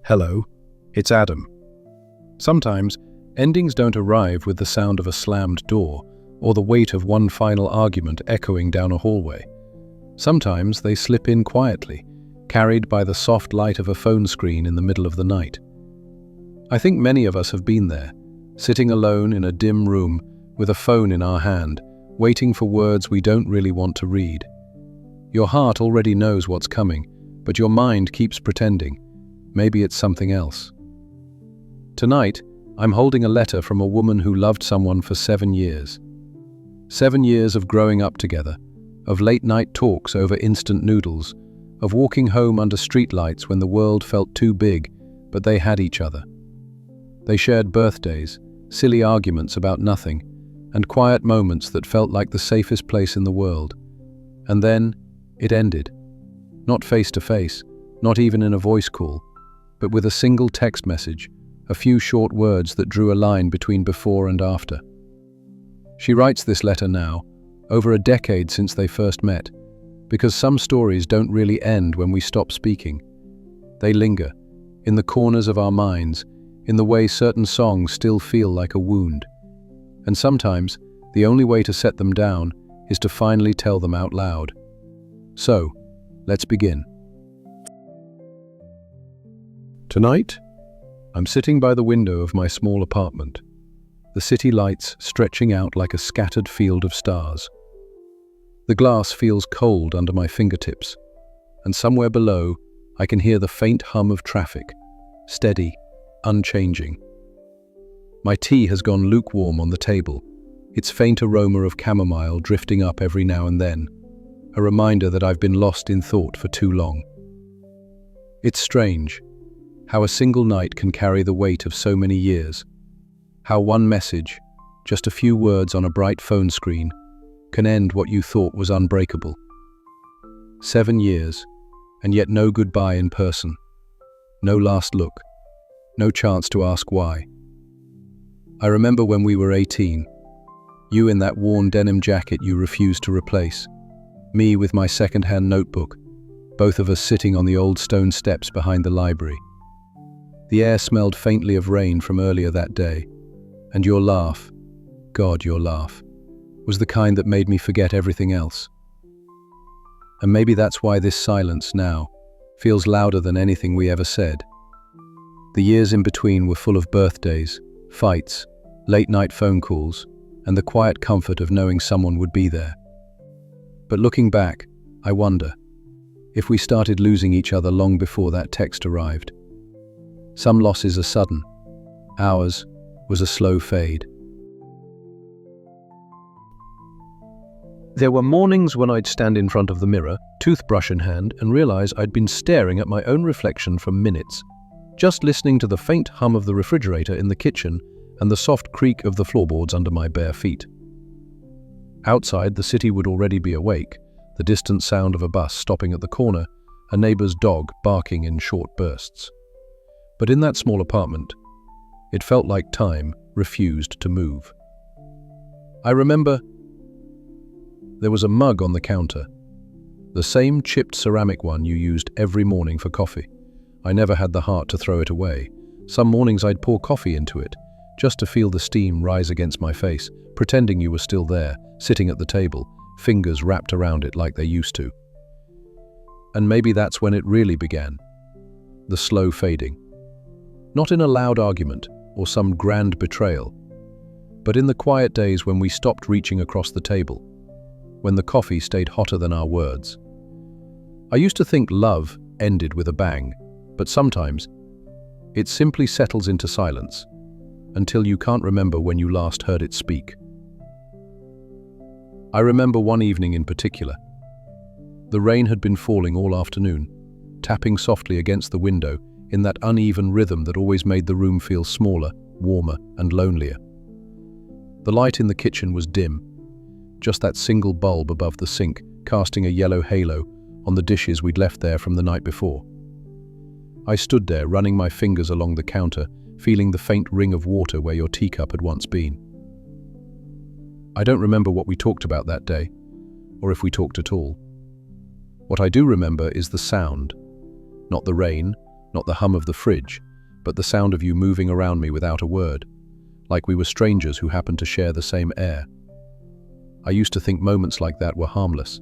Hello, it's Adam. Sometimes, endings don't arrive with the sound of a slammed door or the weight of one final argument echoing down a hallway. Sometimes they slip in quietly, carried by the soft light of a phone screen in the middle of the night. I think many of us have been there, sitting alone in a dim room with a phone in our hand, waiting for words we don't really want to read. Your heart already knows what's coming, but your mind keeps pretending. Maybe it's something else. Tonight, I'm holding a letter from a woman who loved someone for 7 years. 7 years of growing up together, of late-night talks over instant noodles, of walking home under streetlights when the world felt too big, but they had each other. They shared birthdays, silly arguments about nothing, and quiet moments that felt like the safest place in the world. And then, it ended. Not face-to-face, not even in a voice call, but with a single text message, a few short words that drew a line between before and after. She writes this letter now, over a decade since they first met, because some stories don't really end when we stop speaking. They linger, in the corners of our minds, in the way certain songs still feel like a wound. And sometimes, the only way to set them down is to finally tell them out loud. So, let's begin. Tonight, I'm sitting by the window of my small apartment, the city lights stretching out like a scattered field of stars. The glass feels cold under my fingertips, and somewhere below, I can hear the faint hum of traffic, steady, unchanging. My tea has gone lukewarm on the table, its faint aroma of chamomile drifting up every now and then, a reminder that I've been lost in thought for too long. It's strange how a single night can carry the weight of so many years. How one message, just a few words on a bright phone screen, can end what you thought was unbreakable. 7 years, and yet no goodbye in person. No last look. No chance to ask why. I remember when we were 18. You in that worn denim jacket you refused to replace. Me with my second-hand notebook. Both of us sitting on the old stone steps behind the library. The air smelled faintly of rain from earlier that day, and your laugh, God, your laugh, was the kind that made me forget everything else. And maybe that's why this silence now feels louder than anything we ever said. The years in between were full of birthdays, fights, late-night phone calls, and the quiet comfort of knowing someone would be there. But looking back, I wonder if we started losing each other long before that text arrived. Some losses are sudden. Ours was a slow fade. There were mornings when I'd stand in front of the mirror, toothbrush in hand, and realize I'd been staring at my own reflection for minutes, just listening to the faint hum of the refrigerator in the kitchen and the soft creak of the floorboards under my bare feet. Outside, the city would already be awake, the distant sound of a bus stopping at the corner, a neighbor's dog barking in short bursts. But in that small apartment, it felt like time refused to move. I remember there was a mug on the counter, the same chipped ceramic one you used every morning for coffee. I never had the heart to throw it away. Some mornings I'd pour coffee into it, just to feel the steam rise against my face, pretending you were still there, sitting at the table, fingers wrapped around it like they used to. And maybe that's when it really began, the slow fading. Not in a loud argument or some grand betrayal, but in the quiet days when we stopped reaching across the table, when the coffee stayed hotter than our words. I used to think love ended with a bang, but sometimes it simply settles into silence until you can't remember when you last heard it speak. I remember one evening in particular. The rain had been falling all afternoon, tapping softly against the window in that uneven rhythm that always made the room feel smaller, warmer, and lonelier. The light in the kitchen was dim, just that single bulb above the sink casting a yellow halo on the dishes we'd left there from the night before. I stood there, running my fingers along the counter, feeling the faint ring of water where your teacup had once been. I don't remember what we talked about that day, or if we talked at all. What I do remember is the sound, not the rain, not the hum of the fridge, but the sound of you moving around me without a word, like we were strangers who happened to share the same air. I used to think moments like that were harmless,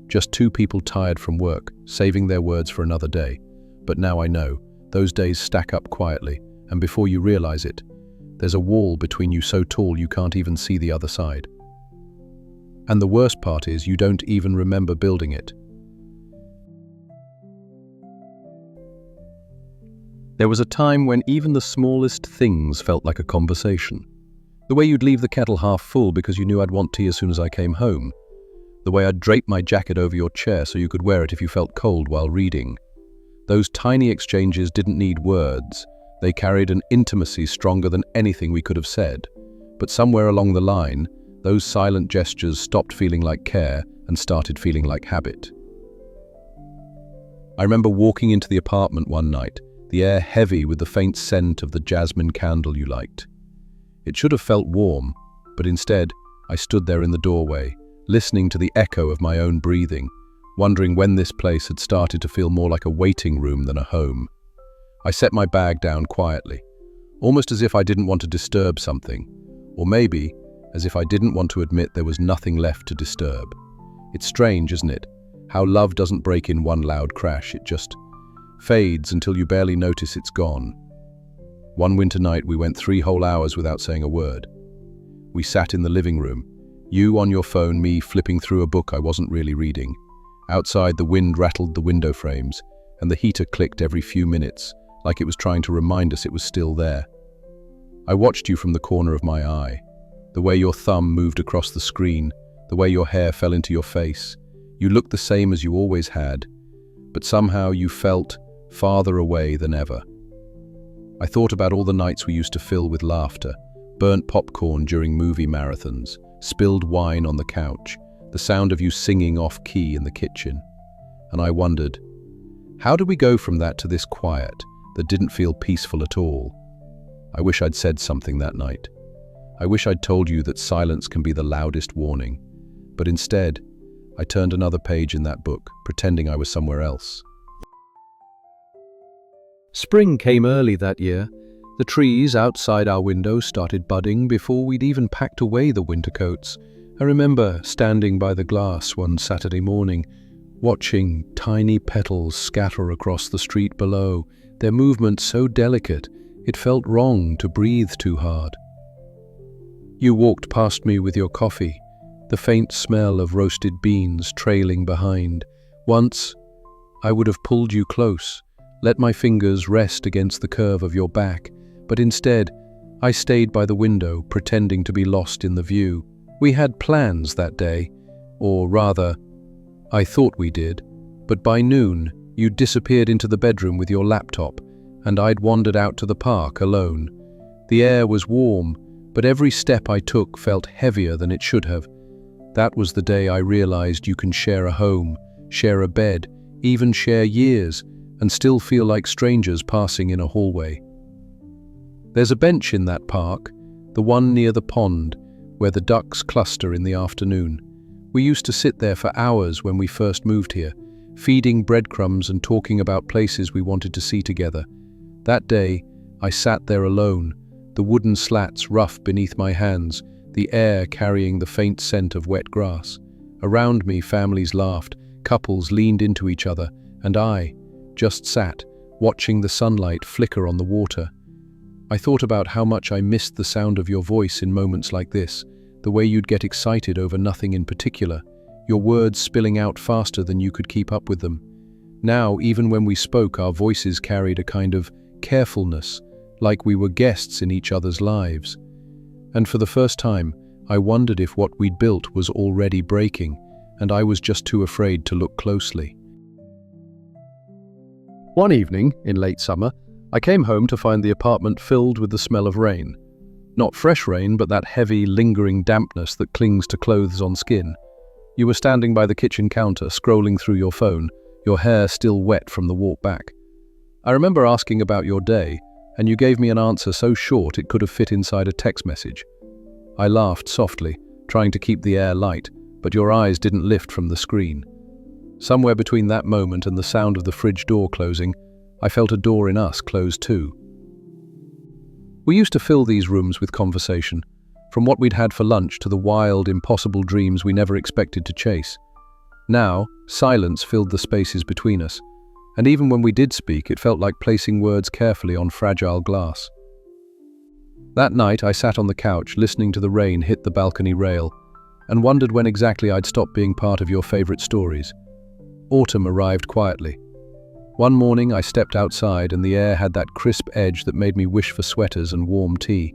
just two people tired from work, saving their words for another day. But now I know, those days stack up quietly, and before you realize it, there's a wall between you so tall you can't even see the other side. And the worst part is you don't even remember building it. There was a time when even the smallest things felt like a conversation. The way you'd leave the kettle half full because you knew I'd want tea as soon as I came home. The way I'd drape my jacket over your chair so you could wear it if you felt cold while reading. Those tiny exchanges didn't need words. They carried an intimacy stronger than anything we could have said. But somewhere along the line, those silent gestures stopped feeling like care and started feeling like habit. I remember walking into the apartment one night, the air heavy with the faint scent of the jasmine candle you liked. It should have felt warm, but instead, I stood there in the doorway, listening to the echo of my own breathing, wondering when this place had started to feel more like a waiting room than a home. I set my bag down quietly, almost as if I didn't want to disturb something, or maybe as if I didn't want to admit there was nothing left to disturb. It's strange, isn't it? How love doesn't break in one loud crash, it just fades until you barely notice it's gone. One winter night we went 3 whole hours without saying a word. We sat in the living room, you on your phone, me flipping through a book I wasn't really reading. Outside, the wind rattled the window frames, and the heater clicked every few minutes, like it was trying to remind us it was still there. I watched you from the corner of my eye, the way your thumb moved across the screen, the way your hair fell into your face. You looked the same as you always had, but somehow you felt farther away than ever. I thought about all the nights we used to fill with laughter, burnt popcorn during movie marathons, spilled wine on the couch, the sound of you singing off-key in the kitchen. And I wondered, how did we go from that to this quiet that didn't feel peaceful at all? I wish I'd said something that night. I wish I'd told you that silence can be the loudest warning. But instead, I turned another page in that book, pretending I was somewhere else. Spring came early that year. The trees outside our window started budding before we'd even packed away the winter coats. I remember standing by the glass one Saturday morning, watching tiny petals scatter across the street below, their movement so delicate it felt wrong to breathe too hard. You walked past me with your coffee, the faint smell of roasted beans trailing behind. Once, I would have pulled you close, let my fingers rest against the curve of your back, but instead, I stayed by the window, pretending to be lost in the view. We had plans that day, or rather, I thought we did, but by noon, you disappeared into the bedroom with your laptop, and I'd wandered out to the park alone. The air was warm, but every step I took felt heavier than it should have. That was the day I realized you can share a home, share a bed, even share years, and still feel like strangers passing in a hallway. There's a bench in that park, the one near the pond, where the ducks cluster in the afternoon. We used to sit there for hours when we first moved here, feeding breadcrumbs and talking about places we wanted to see together. That day, I sat there alone, the wooden slats rough beneath my hands, the air carrying the faint scent of wet grass. Around me, families laughed, couples leaned into each other, and I just sat, watching the sunlight flicker on the water. I thought about how much I missed the sound of your voice in moments like this, the way you'd get excited over nothing in particular, your words spilling out faster than you could keep up with them. Now, even when we spoke, our voices carried a kind of carefulness, like we were guests in each other's lives. And for the first time, I wondered if what we'd built was already breaking, and I was just too afraid to look closely. One evening, in late summer, I came home to find the apartment filled with the smell of rain. Not fresh rain, but that heavy, lingering dampness that clings to clothes on skin. You were standing by the kitchen counter, scrolling through your phone, your hair still wet from the walk back. I remember asking about your day, and you gave me an answer so short it could have fit inside a text message. I laughed softly, trying to keep the air light, but your eyes didn't lift from the screen. Somewhere between that moment and the sound of the fridge door closing, I felt a door in us close too. We used to fill these rooms with conversation, from what we'd had for lunch to the wild, impossible dreams we never expected to chase. Now, silence filled the spaces between us, and even when we did speak, it felt like placing words carefully on fragile glass. That night, I sat on the couch listening to the rain hit the balcony rail and wondered when exactly I'd stop being part of your favorite stories. Autumn arrived quietly. One morning, I stepped outside and the air had that crisp edge that made me wish for sweaters and warm tea.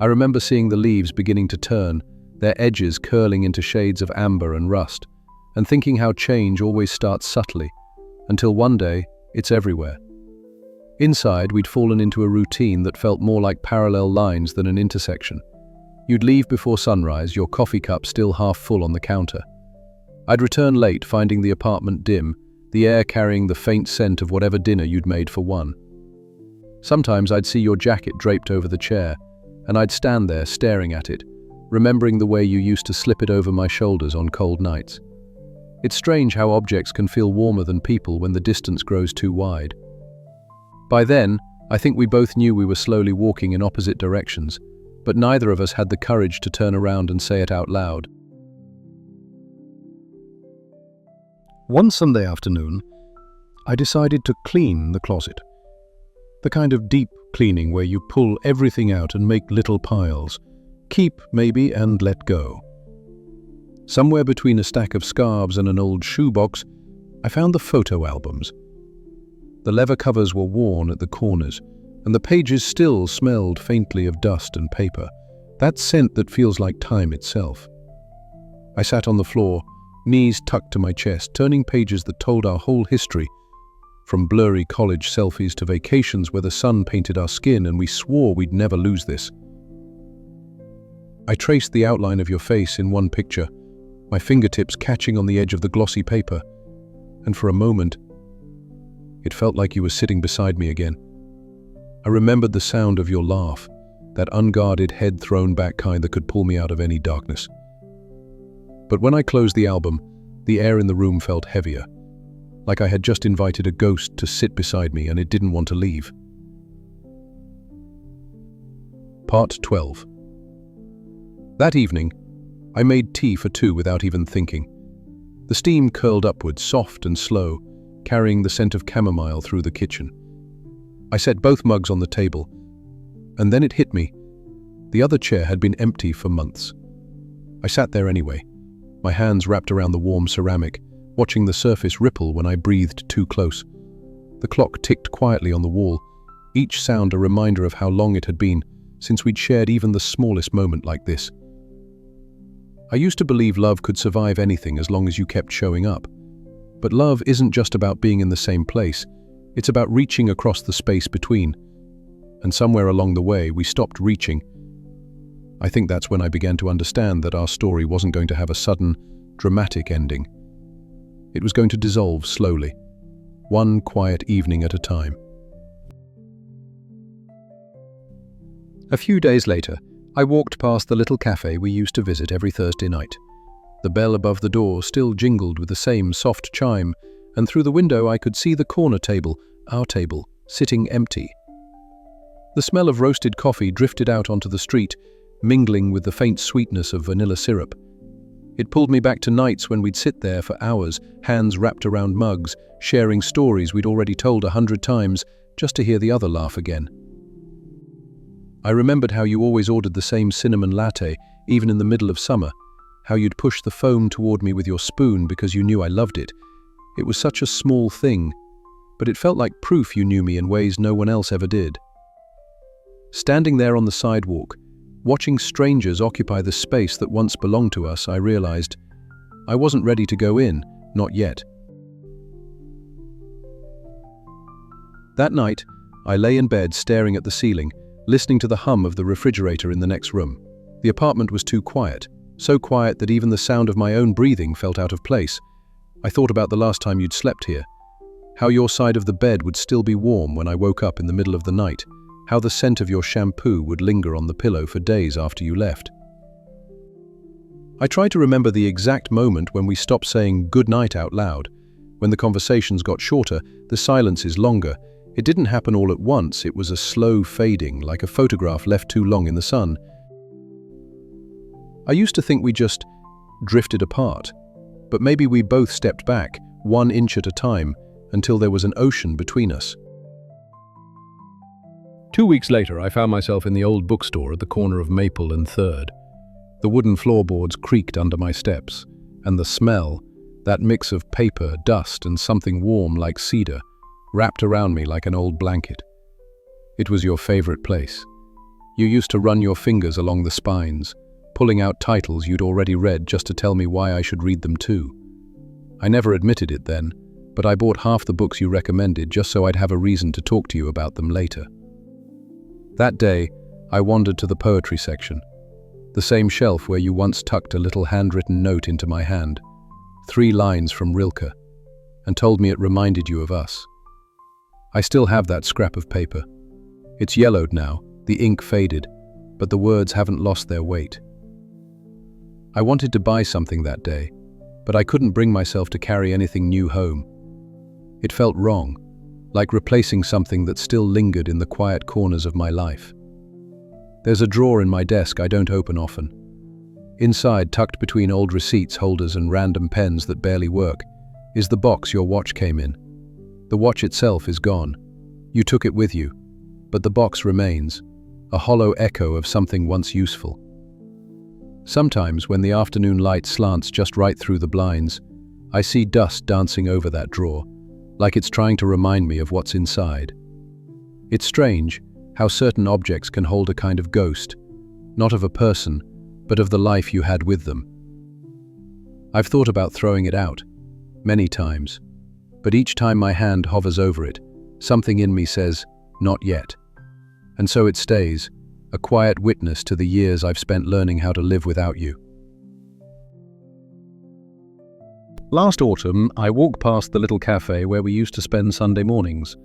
I remember seeing the leaves beginning to turn, their edges curling into shades of amber and rust, and thinking how change always starts subtly, until one day, it's everywhere. Inside, we'd fallen into a routine that felt more like parallel lines than an intersection. You'd leave before sunrise, your coffee cup still half full on the counter. I'd return late, finding the apartment dim, the air carrying the faint scent of whatever dinner you'd made for one. Sometimes I'd see your jacket draped over the chair, and I'd stand there staring at it, remembering the way you used to slip it over my shoulders on cold nights. It's strange how objects can feel warmer than people when the distance grows too wide. By then, I think we both knew we were slowly walking in opposite directions, but neither of us had the courage to turn around and say it out loud. One Sunday afternoon, I decided to clean the closet. The kind of deep cleaning where you pull everything out and make little piles. Keep, maybe, and let go. Somewhere between a stack of scarves and an old shoebox, I found the photo albums. The leather covers were worn at the corners, and the pages still smelled faintly of dust and paper, that scent that feels like time itself. I sat on the floor, knees tucked to my chest, turning pages that told our whole history, from blurry college selfies to vacations where the sun painted our skin and we swore we'd never lose this. I traced the outline of your face in one picture, my fingertips catching on the edge of the glossy paper, and for a moment, it felt like you were sitting beside me again. I remembered the sound of your laugh, that unguarded, head-thrown back kind that could pull me out of any darkness. But when I closed the album, the air in the room felt heavier, like I had just invited a ghost to sit beside me and it didn't want to leave. Part 12. That evening, I made tea for two without even thinking. The steam curled upwards, soft and slow, carrying the scent of chamomile through the kitchen. I set both mugs on the table, and then it hit me. The other chair had been empty for months. I sat there anyway, my hands wrapped around the warm ceramic, watching the surface ripple when I breathed too close. The clock ticked quietly on the wall, each sound a reminder of how long it had been since we'd shared even the smallest moment like this. I used to believe love could survive anything as long as you kept showing up. But love isn't just about being in the same place, it's about reaching across the space between. And somewhere along the way, we stopped reaching. I think that's when I began to understand that our story wasn't going to have a sudden, dramatic ending. It was going to dissolve slowly, one quiet evening at a time. A few days later, I walked past the little cafe we used to visit every Thursday night. The bell above the door still jingled with the same soft chime, and through the window I could see the corner table, our table, sitting empty. The smell of roasted coffee drifted out onto the street, mingling with the faint sweetness of vanilla syrup. It pulled me back to nights when we'd sit there for hours, hands wrapped around mugs, sharing stories we'd already told 100 times, just to hear the other laugh again. I remembered how you always ordered the same cinnamon latte, even in the middle of summer, how you'd push the foam toward me with your spoon because you knew I loved it. It was such a small thing, but it felt like proof you knew me in ways no one else ever did. Standing there on the sidewalk, watching strangers occupy the space that once belonged to us, I realized I wasn't ready to go in, not yet. That night, I lay in bed staring at the ceiling, listening to the hum of the refrigerator in the next room. The apartment was too quiet, so quiet that even the sound of my own breathing felt out of place. I thought about the last time you'd slept here, how your side of the bed would still be warm when I woke up in the middle of the night, how the scent of your shampoo would linger on the pillow for days after you left. I tried to remember the exact moment when we stopped saying good night out loud. When the conversations got shorter, the silences longer. It didn't happen all at once, it was a slow fading, like a photograph left too long in the sun. I used to think we just drifted apart, but maybe we both stepped back, 1 inch at a time, until there was an ocean between us. 2 weeks later, I found myself in the old bookstore at the corner of Maple and 3rd. The wooden floorboards creaked under my steps, and the smell, that mix of paper, dust, and something warm like cedar, wrapped around me like an old blanket. It was your favorite place. You used to run your fingers along the spines, pulling out titles you'd already read just to tell me why I should read them too. I never admitted it then, but I bought half the books you recommended just so I'd have a reason to talk to you about them later. That day, I wandered to the poetry section, the same shelf where you once tucked a little handwritten note into my hand, 3 lines from Rilke, and told me it reminded you of us. I still have that scrap of paper. It's yellowed now, the ink faded, but the words haven't lost their weight. I wanted to buy something that day, but I couldn't bring myself to carry anything new home. It felt wrong, like replacing something that still lingered in the quiet corners of my life. There's a drawer in my desk I don't open often. Inside, tucked between old receipts holders and random pens that barely work, is the box your watch came in. The watch itself is gone. You took it with you, but the box remains, a hollow echo of something once useful. Sometimes, when the afternoon light slants just right through the blinds, I see dust dancing over that drawer, like it's trying to remind me of what's inside. It's strange how certain objects can hold a kind of ghost, not of a person, but of the life you had with them. I've thought about throwing it out, many times, but each time my hand hovers over it, something in me says, not yet. And so it stays, a quiet witness to the years I've spent learning how to live without you. Last autumn, I walked past the little cafe where we used to spend Sunday mornings.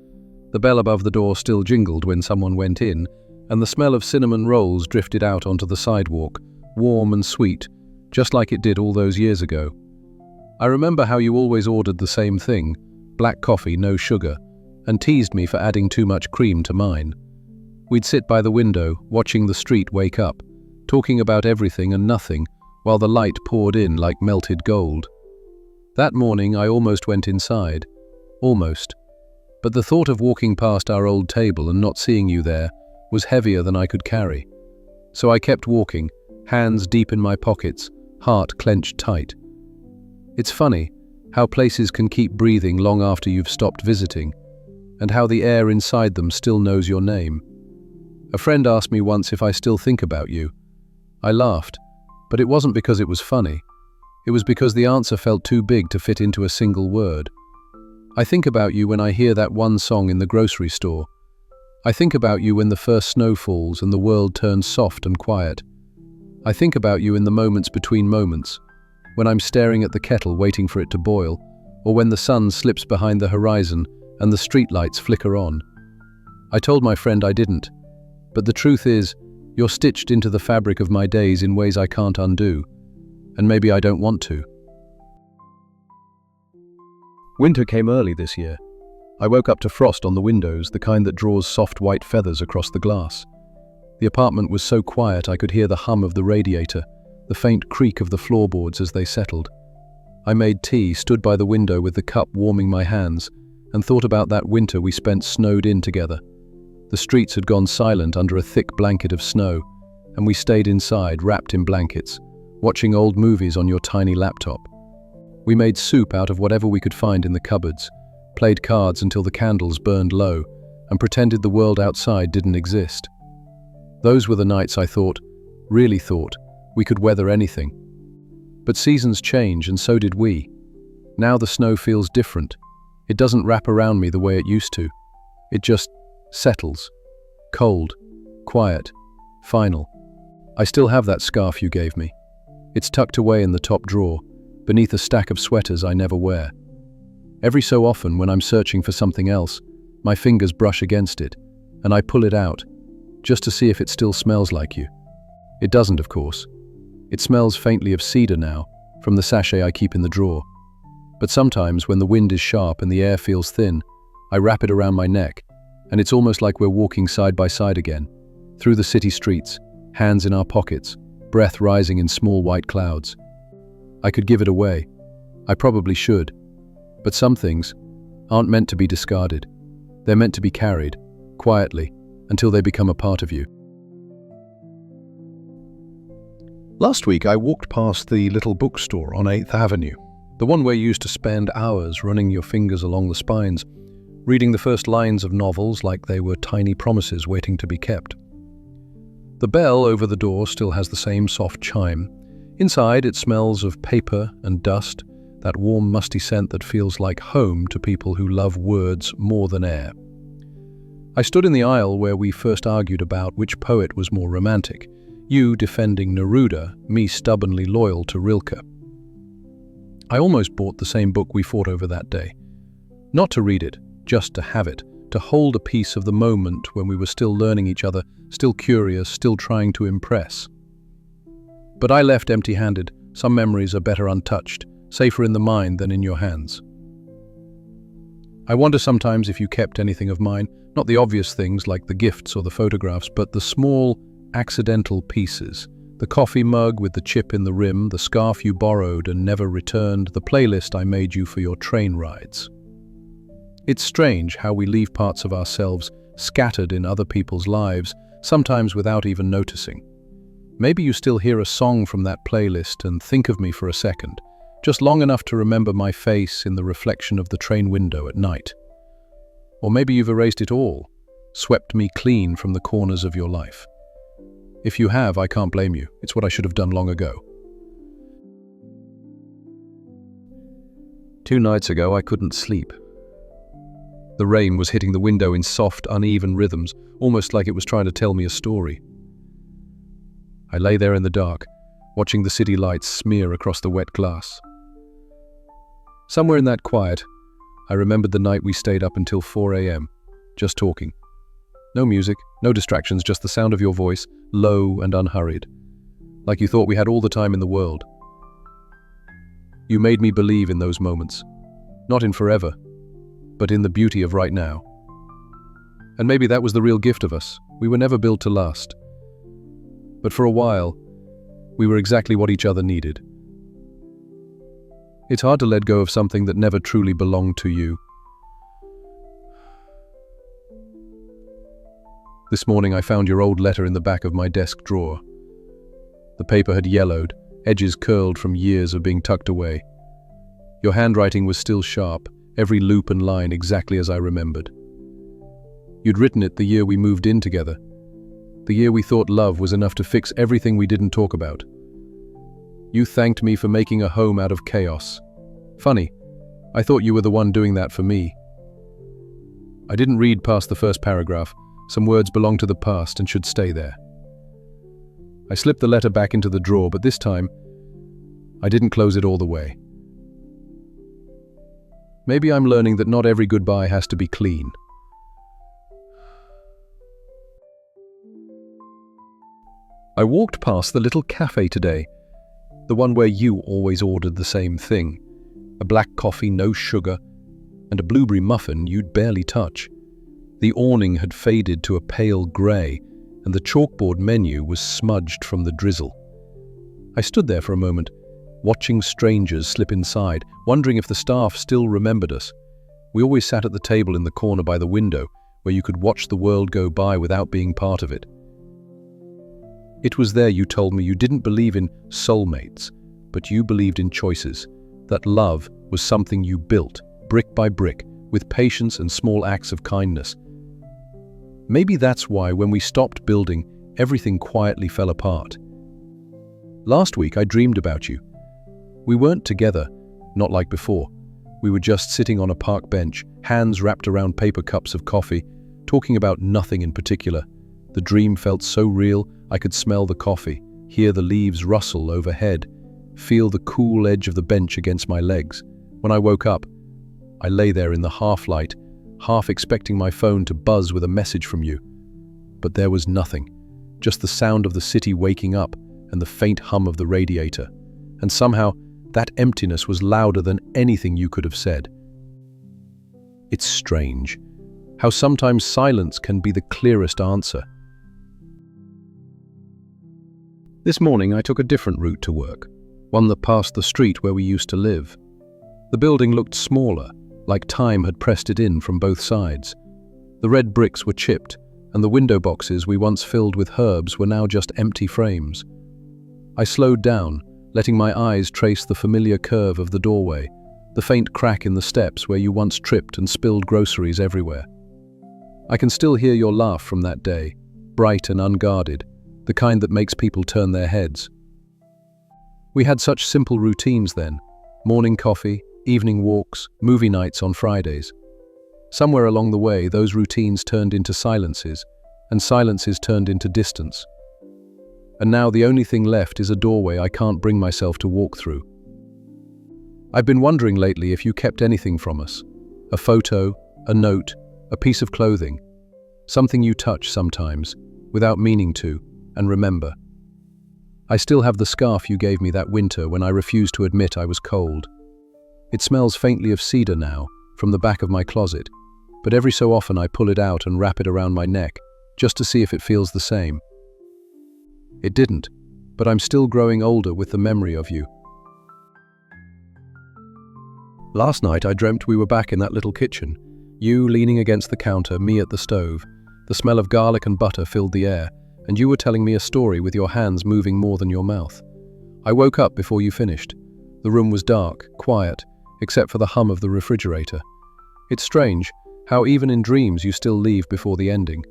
The bell above the door still jingled when someone went in, and the smell of cinnamon rolls drifted out onto the sidewalk, warm and sweet, just like it did all those years ago. I remember how you always ordered the same thing, black coffee, no sugar, and teased me for adding too much cream to mine. We'd sit by the window, watching the street wake up, talking about everything and nothing, while the light poured in like melted gold. That morning I almost went inside. Almost. But the thought of walking past our old table and not seeing you there was heavier than I could carry. So I kept walking, hands deep in my pockets, heart clenched tight. It's funny how places can keep breathing long after you've stopped visiting, and how the air inside them still knows your name. A friend asked me once if I still think about you. I laughed, but it wasn't because it was funny. It was because the answer felt too big to fit into a single word. I think about you when I hear that one song in the grocery store. I think about you when the first snow falls and the world turns soft and quiet. I think about you in the moments between moments, when I'm staring at the kettle waiting for it to boil, or when the sun slips behind the horizon and the streetlights flicker on. I told my friend I didn't, but the truth is, you're stitched into the fabric of my days in ways I can't undo, and maybe I don't want to. Winter came early this year. I woke up to frost on the windows, the kind that draws soft white feathers across the glass. The apartment was so quiet I could hear the hum of the radiator, the faint creak of the floorboards as they settled. I made tea, stood by the window with the cup warming my hands, and thought about that winter we spent snowed in together. The streets had gone silent under a thick blanket of snow, and we stayed inside, wrapped in blankets, watching old movies on your tiny laptop. We made soup out of whatever we could find in the cupboards, played cards until the candles burned low, and pretended the world outside didn't exist. Those were the nights I thought, really thought, we could weather anything. But seasons change, and so did we. Now the snow feels different. It doesn't wrap around me the way it used to. It just settles. Cold, quiet, final. I still have that scarf you gave me. It's tucked away in the top drawer, beneath a stack of sweaters I never wear. Every so often, when I'm searching for something else, my fingers brush against it, and I pull it out, just to see if it still smells like you. It doesn't, of course. It smells faintly of cedar now, from the sachet I keep in the drawer. But sometimes, when the wind is sharp and the air feels thin, I wrap it around my neck, And it's almost like we're walking side by side again, through the city streets, hands in our pockets, breath rising in small white clouds. I could give it away. I probably should. But some things aren't meant to be discarded. They're meant to be carried, quietly, until they become a part of you. Last week I walked past the little bookstore on 8th Avenue, the one where you used to spend hours running your fingers along the spines, reading the first lines of novels like they were tiny promises waiting to be kept. The bell over the door still has the same soft chime. Inside it smells of paper and dust, that warm musty scent that feels like home to people who love words more than air. I stood in the aisle where we first argued about which poet was more romantic, you defending Neruda, me stubbornly loyal to Rilke. I almost bought the same book we fought over that day. Not to read it, just to have it, to hold a piece of the moment when we were still learning each other, still curious, still trying to impress. But I left empty-handed. Some memories are better untouched, safer in the mind than in your hands. I wonder sometimes if you kept anything of mine, not the obvious things like the gifts or the photographs, but the small, accidental pieces. The coffee mug with the chip in the rim, the scarf you borrowed and never returned, the playlist I made you for your train rides. It's strange how we leave parts of ourselves scattered in other people's lives, sometimes without even noticing. Maybe you still hear a song from that playlist and think of me for a second, just long enough to remember my face in the reflection of the train window at night. Or maybe you've erased it all, swept me clean from the corners of your life. If you have, I can't blame you. It's what I should have done long ago. 2 nights ago, I couldn't sleep. The rain was hitting the window in soft, uneven rhythms, almost like it was trying to tell me a story. I lay there in the dark, watching the city lights smear across the wet glass. Somewhere in that quiet, I remembered the night we stayed up until 4 a.m., just talking. No music, no distractions, just the sound of your voice, low and unhurried, like you thought we had all the time in the world. You made me believe in those moments, not in forever, but in the beauty of right now. And maybe that was the real gift of us. We were never built to last. But for a while, we were exactly what each other needed. It's hard to let go of something that never truly belonged to you. This morning I found your old letter in the back of my desk drawer. The paper had yellowed, edges curled from years of being tucked away. Your handwriting was still sharp, every loop and line exactly as I remembered. You'd written it the year we moved in together, the year we thought love was enough to fix everything we didn't talk about. You thanked me for making a home out of chaos. Funny, I thought you were the one doing that for me. I didn't read past the first paragraph. Some words belong to the past and should stay there. I slipped the letter back into the drawer, but this time, I didn't close it all the way. Maybe I'm learning that not every goodbye has to be clean. I walked past the little cafe today, the one where you always ordered the same thing. A black coffee, no sugar, and a blueberry muffin you'd barely touch. The awning had faded to a pale grey, and the chalkboard menu was smudged from the drizzle. I stood there for a moment, watching strangers slip inside, wondering if the staff still remembered us. We always sat at the table in the corner by the window, where you could watch the world go by without being part of it. It was there you told me you didn't believe in soulmates, but you believed in choices, that love was something you built, brick by brick, with patience and small acts of kindness. Maybe that's why when we stopped building, everything quietly fell apart. Last week I dreamed about you. We weren't together, not like before. We were just sitting on a park bench, hands wrapped around paper cups of coffee, talking about nothing in particular. The dream felt so real, I could smell the coffee, hear the leaves rustle overhead, feel the cool edge of the bench against my legs. When I woke up, I lay there in the half-light, half expecting my phone to buzz with a message from you. But there was nothing, just the sound of the city waking up and the faint hum of the radiator. And somehow, that emptiness was louder than anything you could have said. It's strange how sometimes silence can be the clearest answer. This morning I took a different route to work, one that passed the street where we used to live. The building looked smaller, like time had pressed it in from both sides. The red bricks were chipped, and the window boxes we once filled with herbs were now just empty frames. I slowed down, letting my eyes trace the familiar curve of the doorway, the faint crack in the steps where you once tripped and spilled groceries everywhere. I can still hear your laugh from that day, bright and unguarded, the kind that makes people turn their heads. We had such simple routines then: morning coffee, evening walks, movie nights on Fridays. Somewhere along the way, those routines turned into silences, and silences turned into distance. And now the only thing left is a doorway I can't bring myself to walk through. I've been wondering lately if you kept anything from us. A photo, a note, a piece of clothing. Something you touch sometimes, without meaning to, and remember. I still have the scarf you gave me that winter when I refused to admit I was cold. It smells faintly of cedar now, from the back of my closet, but every so often I pull it out and wrap it around my neck, just to see if it feels the same. It didn't, but I'm still growing older with the memory of you. Last night I dreamt we were back in that little kitchen, you leaning against the counter, me at the stove. The smell of garlic and butter filled the air, and you were telling me a story with your hands moving more than your mouth. I woke up before you finished. The room was dark, quiet, except for the hum of the refrigerator. It's strange how even in dreams you still leave before the ending.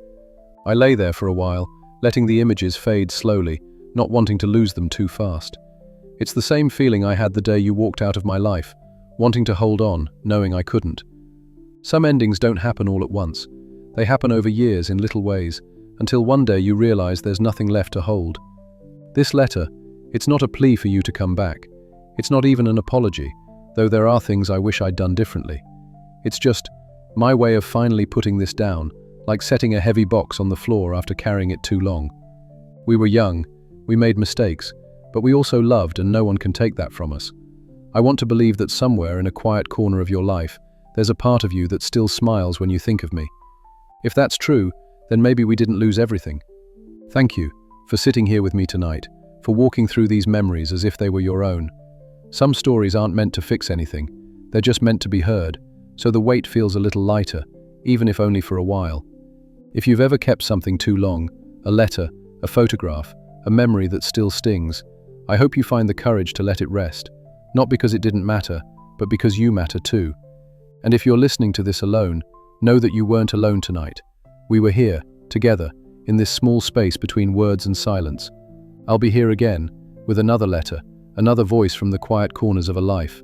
I lay there for a while, letting the images fade slowly, not wanting to lose them too fast. It's the same feeling I had the day you walked out of my life, wanting to hold on, knowing I couldn't. Some endings don't happen all at once. They happen over years in little ways, until one day you realize there's nothing left to hold. This letter, it's not a plea for you to come back. It's not even an apology, though there are things I wish I'd done differently. It's just my way of finally putting this down, like setting a heavy box on the floor after carrying it too long. We were young, we made mistakes, but we also loved, and no one can take that from us. I want to believe that somewhere in a quiet corner of your life, there's a part of you that still smiles when you think of me. If that's true, then maybe we didn't lose everything. Thank you for sitting here with me tonight, for walking through these memories as if they were your own. Some stories aren't meant to fix anything, they're just meant to be heard, so the weight feels a little lighter, even if only for a while. If you've ever kept something too long, a letter, a photograph, a memory that still stings, I hope you find the courage to let it rest, not because it didn't matter, but because you matter too. And if you're listening to this alone, know that you weren't alone tonight. We were here, together, in this small space between words and silence. I'll be here again, with another letter, another voice from the quiet corners of a life.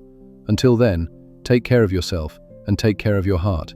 Until then, take care of yourself, and take care of your heart.